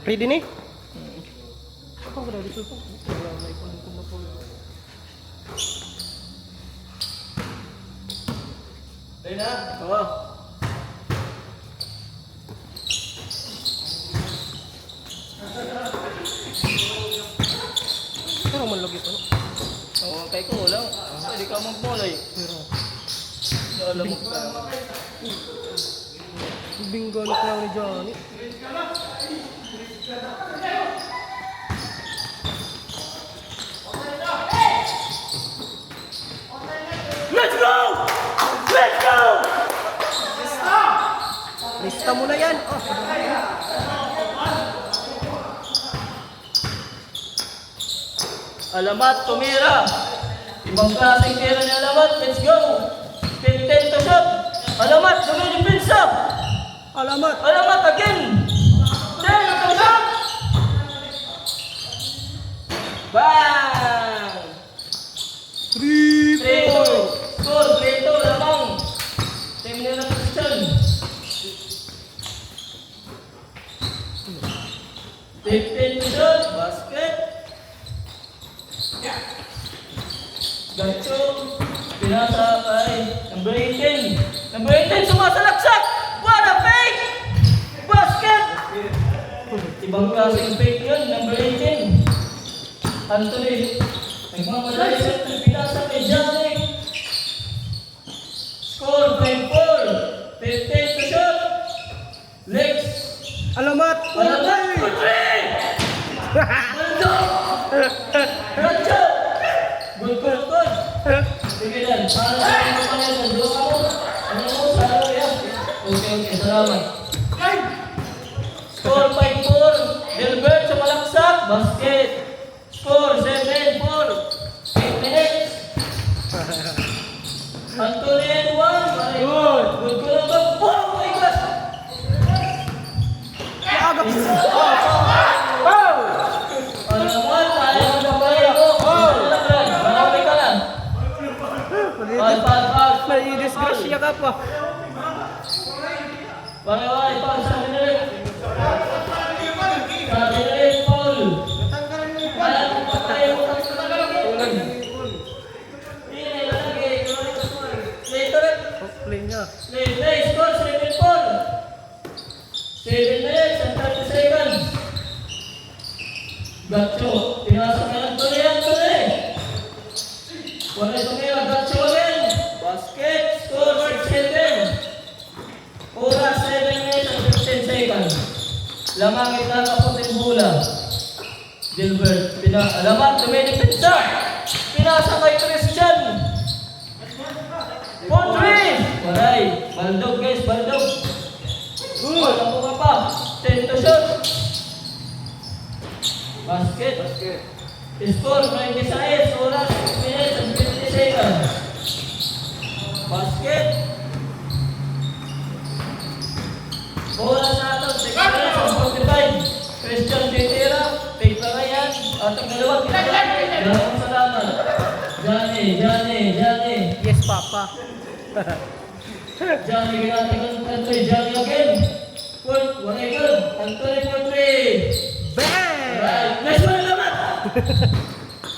Ready ni? Ako ba dito po? Wala na ipon ko na po. Ready na? Oo. Pero man lagi pa no. Oo, kay ko wala. Pwede ka mag-molay. Pero Alam mo ka. bingo na ko ni Johnny. Let's go! Let's go! Lista mo na yan. Oh. Alamat, tumira. Ibang klaseng tira ni Alamat. Let's go! 10 to shot. Alamat, dumidipinsa. Alamat. Alamat again. 10 to shot. Bang! 3 3-2. Score, 3-2 lamang. Team nila Christian. 15 to shot. Basket. Gancho. Pinasa kay number 18. Number 18 sumasalaksak. What a fake! Basket! Ibang klaseng fake yun. Number 18. Anthony. Nagmamadali sa pinasa kay Johnny. Score 5-4. 15 to shot. Lex. Alamat. Alamat. Putri! Gancho! Gancho! Good. Sige lang. Para sa inyo pa yan. Doon ako. Ano mo? Saro yan. Okay. Salamat. Score 5-4. Delbert sa malaksak. Basket. Score 7-4. 8 minutes. Anthony and 1. Good. Good. Oh my God! Agap. Ano naman? Tayo na tayo. Marami ka lang. Pal. Nai-disgrasya ka pa. Bye, Paul. Sa generate. Paul. Alam mo pa tayo. Ini lagi. Later. Play niya. Play. Score 7-4. 7 minutes and 30 seconds. Gacho. Pinasok na lang Anthony. Wala tumira. Gacho again. Basket. Score 6-7. Oras 7 minutes and 15 seconds. Lamang itakaputin bola. Gilbert. Alamat. Dumidipinsa. Pinasa kay Christian. 4-3. Waray. Baldog guys. Baldog. Walang buka pa. 10 to shot. Basket. Score 96. Oras 6 minutes and 50 seconds. Basket. Oras natin 6 minutes and 45. Christian titira. Take na yan. At ang dalawa. Maraming salamat. Johnny. Yes, Papa. Johnny ginatigan kay Johnny again. Good. One good. Anthony for 3. Bang! Right. Nice one, Alamat.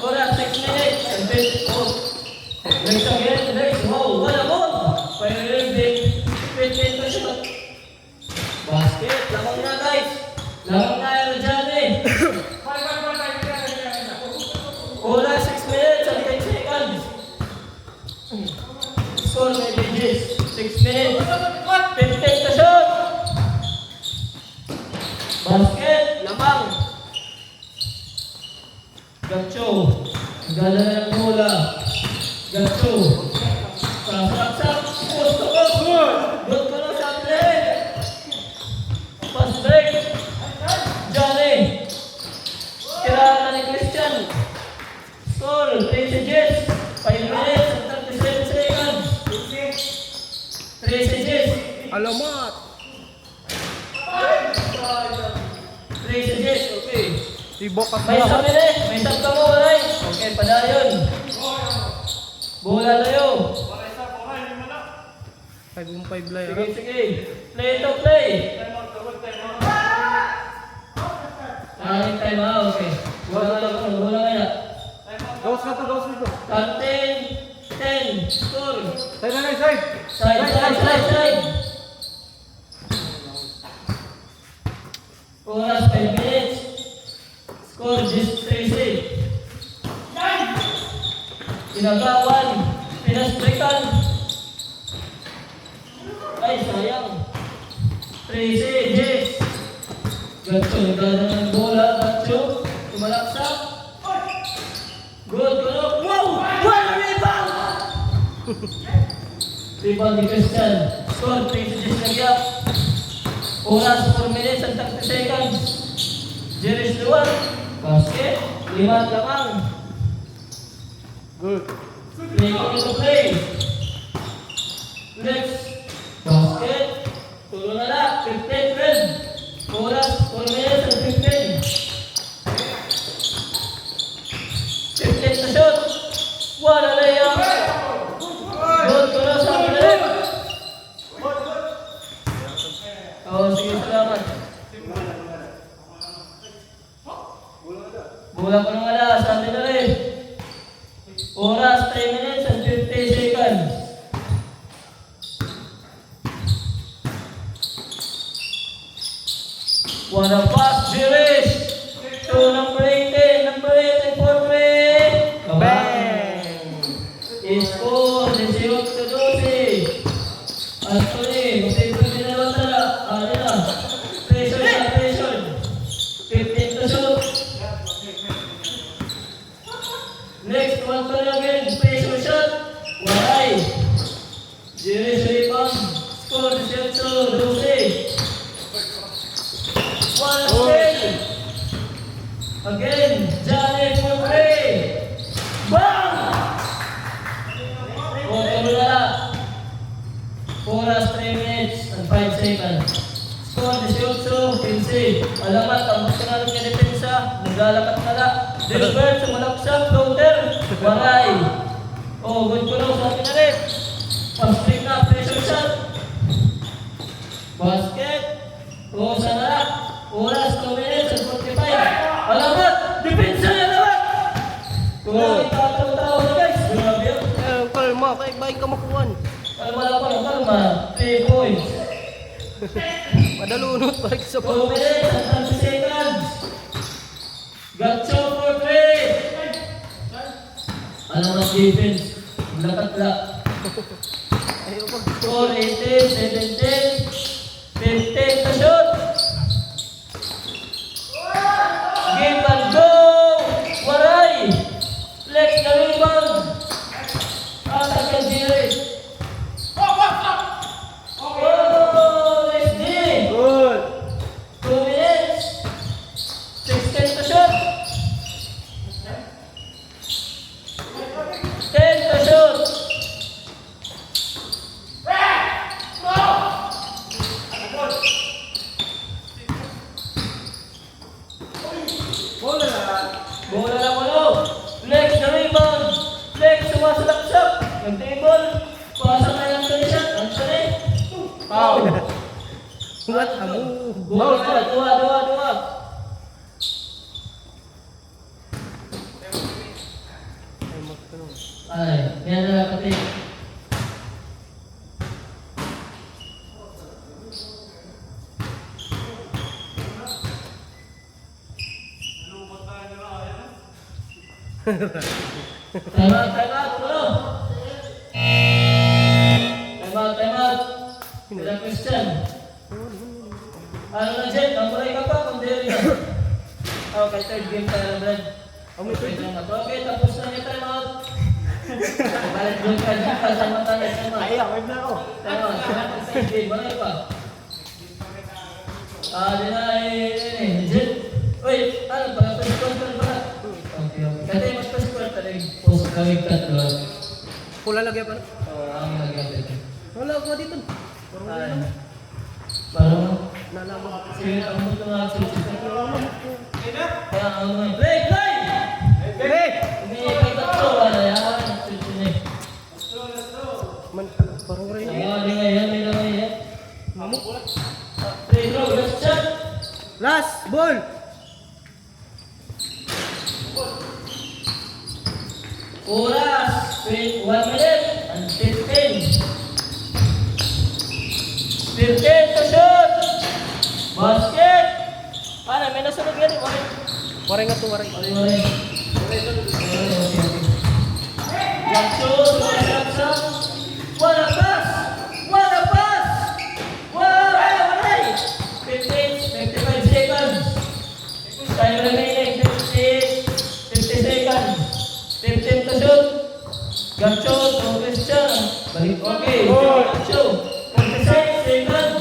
Oras 6 minutes and 54. Next again. Wow, what a ball. Final big. 15 to shot. Basket. Lamang na guys. Lamang na yan, Johnny. Oras 6 minutes and 10 seconds. Score may digits. 6 minutes. 15 to shot. Basket. Lamang. Gacho. Gala na ng bola. Gacho. Sasaksak. Posto ko. Good ko na sa atin. Pass break. Johnny. Tirahan na ni Christian. Score. 3 digits. 5 minutes and 37 seconds. 3 digits. Alamat. 3 digits. Okay. Ibo ka May sa sabi rin. May sabi ka mo, Aray. Okay, padayon. Bola layo. 5-5 lang. Sige. Play to play. Time out. Okay. Wala nga. Gawas na to. Captain, 10, score. Side na, side. Side. Oras 5 minutes. Score just 3-6. Pinagawan. Pinastrikan. Ay, sayang. 3-6, yes. Gatso, nagdala ng bola. Gatso, tumalaksak. Good, good. Wow! What a rebound! Rebound ni Christian. Score, 3-6 na gap. Oras, 4 minutes and 30 seconds. Jerry's luwag. Basket, 5 lamang. Good. Play ko to play. Next. Basket. Tulo na lang. 15, 12. Oras, 4 minutes and 15. 15 na shot. Wala layup. Good, tulo sa pinalik. Sige, salamat. Bola ko nang ala, sa atin na rin. Oras, 3 minutes and 50 seconds. What a pass, Jirish! To number 18 for 3. Bang! Score, 18-12. Anthony, magtito din na lang tala. Ano na? Pressure. 15 to shoot. Next one pa rin again. Pressure shot. Waray. Jirish rebound. Score, 18-12. One stay. Again, Johnny for 3. Bang! Okay, wala. Oras 3 minutes and 5 seconds. Score 18-15. Alamat, ang masyaralan niya depensa. Naglalakat na lang. Dilbert, sumalaksak, floater. Waray. Good ko lang sa atin na rin. Pag-string na, pressure shot. Basket. Sana lang. Oras 2 minutes and 45. Alamat, depensa niya naman. Kung itatao na guys. Grabe yun. Kalma, kaya baik ka makuhan. Kalma. 3 points. Madalunot, balik sa 2 minutes and 30 seconds. Gatso for 3. Alamat defense. Lakatla. Ayaw pa. Score 18, 17, 15 na shoot. Give and go. Waray. Flex na rebound. Atak ang Jiris. Nice D. Good. 2 minutes. 16 to shoot. 10 to shoot. Bola na ulo. Flex na rebound. Flex sumasalaksak. Yung table. Pasok na yung shot. Anthony. Foul. What a move. Bola na. Dua. Ay, yan na kapatid. Time out, ulo. Time out. Sila Christian. Ano na Jen, namuray ka pa kung diri ka. Okay, third game tayo na Brad. Okay, tapos na niya time out. Balik doon ka dyan, kasama tayo time out. Wag na ako. Time out, third game, balay pa. Di na Jen. Uy, ano ba? Passport ka ba? Okay. Kasi mas passport talaga. Post kawig ka to. Pula lagi pa. Ang nagagawin. Wala ako dito. Parang nalaman. sige, ang mga susunod. Kaya ang mga break! Hindi kita to, wala yan. Susunod. Parang rin. May langay yan. Mamuk. Free throw, last shot. Last ball. Oras, 1 minute and 15. 15 to shoot. Basket. Paano, may nasunod yan. Waray nga to, waray. Mali. Jump shoot, wala pass. Wala pass. Waray. 55 seconds. Time remaining, 50 seconds. 15 to shoot. Jump shoot, no question. Okay, jump shoot. 46 seconds.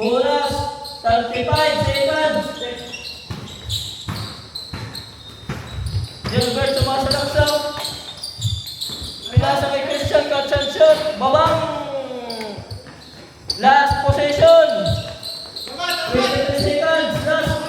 Oras, 35 seconds. Gilbert sumasalaksaw. Pinasa kay Christian, catch and shoot. Babang! Last possession. 23 seconds. Last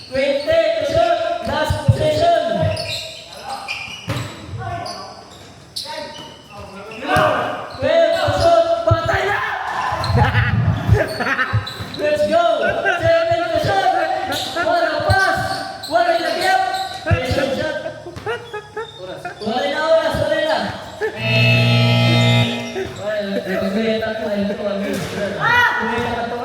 20 to shoot. Last possession. 12 to shoot. Patay na! Let's go! 7 to shoot. Wala pass. Wala lagyan. Pressure shot. Wala na oras. Wala na. Wala na. Wala na.